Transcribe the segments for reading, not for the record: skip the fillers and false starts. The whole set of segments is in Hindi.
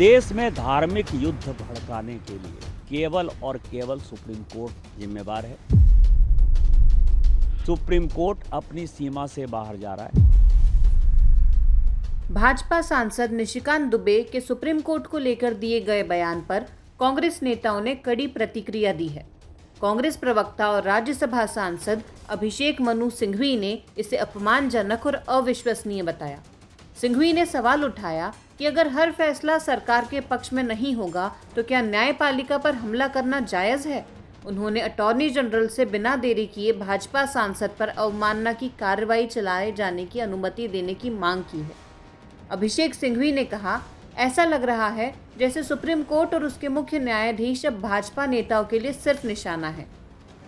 देश में धार्मिक युद्ध भड़काने के लिए केवल और केवल सुप्रीम कोर्ट जिम्मेवार है। सुप्रीम कोर्ट अपनी सीमा से बाहर जा रहा है। भाजपा सांसद निशिकांत दुबे के सुप्रीम कोर्ट को लेकर दिए गए बयान पर कांग्रेस नेताओं ने कड़ी प्रतिक्रिया दी है। कांग्रेस प्रवक्ता और राज्यसभा सांसद अभिषेक मनु सिंघवी ने इसे अपमानजनक और अविश्वसनीय बताया। सिंघवी ने सवाल उठाया कि अगर हर फैसला सरकार के पक्ष में नहीं होगा तो क्या न्यायपालिका पर हमला करना जायज है। उन्होंने अटॉर्नी जनरल से बिना देरी किए भाजपा सांसद पर अवमानना की कार्रवाई चलाए जाने की अनुमति देने की मांग की है। अभिषेक सिंघवी ने कहा, ऐसा लग रहा है जैसे सुप्रीम कोर्ट और उसके मुख्य न्यायाधीश अब भाजपा नेताओं के लिए सिर्फ निशाना है।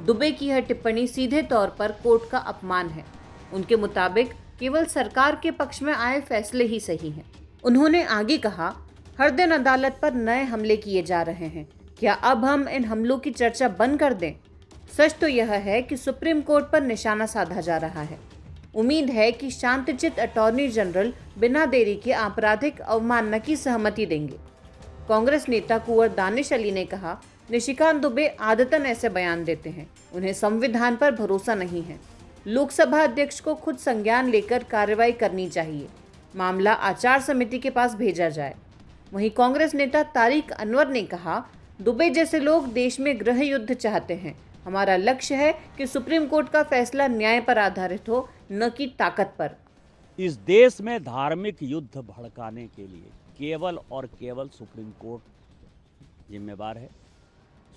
दुबे की यह टिप्पणी सीधे तौर पर कोर्ट का अपमान है। उनके मुताबिक केवल सरकार के पक्ष में आए फैसले ही सही हैं। उन्होंने आगे कहा, हर दिन अदालत पर नए हमले किए जा रहे हैं। क्या अब हम इन हमलों की चर्चा बंद कर दें? सच तो यह है कि सुप्रीम कोर्ट पर निशाना साधा जा रहा है। उम्मीद है कि शांतचित्त अटॉर्नी जनरल बिना देरी के आपराधिक अवमानना की सहमति देंगे। कांग्रेस नेता कुंवर दानिश अली ने कहा, निशिकांत दुबे आदतन ऐसे बयान देते हैं। उन्हें संविधान पर भरोसा नहीं है। लोकसभा अध्यक्ष को खुद संज्ञान लेकर कार्रवाई करनी चाहिए। मामला आचार समिति के पास भेजा जाए। वहीं कांग्रेस नेता तारिक अनवर ने कहा, दुबे जैसे लोग देश में गृह युद्ध चाहते हैं। हमारा लक्ष्य है कि सुप्रीम कोर्ट का फैसला न्याय पर आधारित हो, न कि ताकत पर। इस देश में धार्मिक युद्ध भड़काने के लिए केवल और केवल सुप्रीम कोर्ट जिम्मेवार है।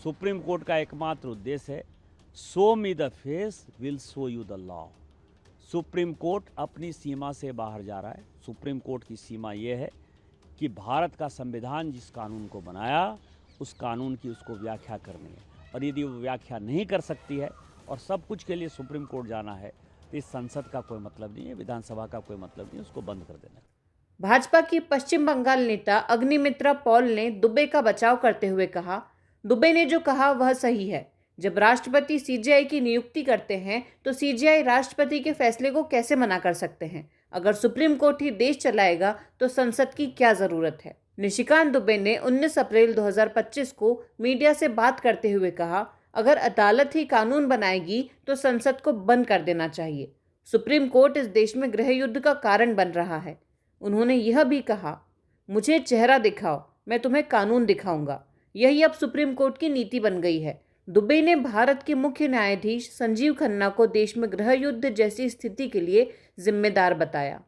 सुप्रीम कोर्ट का एकमात्र उद्देश्य है, show me the face will show you the law. Supreme court अपनी सीमा से बाहर जा रहा है। सुप्रीम कोर्ट की सीमा ये है कि भारत का संविधान जिस कानून को बनाया उस कानून की उसको व्याख्या करनी है, और यदि वो व्याख्या नहीं कर सकती है और सब कुछ के लिए सुप्रीम कोर्ट जाना है तो इस संसद का कोई मतलब नहीं है, विधानसभा का कोई मतलब नहीं है, उसको बंद कर देना है। भाजपा की पश्चिम बंगाल नेता अग्निमित्रा पॉल ने दुबे का बचाव करते हुए कहा, दुबे ने जो कहा वह सही है। जब राष्ट्रपति सीजेआई की नियुक्ति करते हैं तो सीजेआई राष्ट्रपति के फैसले को कैसे मना कर सकते हैं। अगर सुप्रीम कोर्ट ही देश चलाएगा तो संसद की क्या जरूरत है। निशिकांत दुबे ने 19 अप्रैल 2025 को मीडिया से बात करते हुए कहा, अगर अदालत ही कानून बनाएगी तो संसद को बंद कर देना चाहिए। सुप्रीम कोर्ट इस देश में गृह युद्ध का कारण बन रहा है। उन्होंने यह भी कहा, मुझे चेहरा दिखाओ, मैं तुम्हें कानून दिखाऊंगा। यही अब सुप्रीम कोर्ट की नीति बन गई है। दुबे ने भारत के मुख्य न्यायाधीश संजीव खन्ना को देश में गृह युद्ध जैसी स्थिति के लिए जिम्मेदार बताया।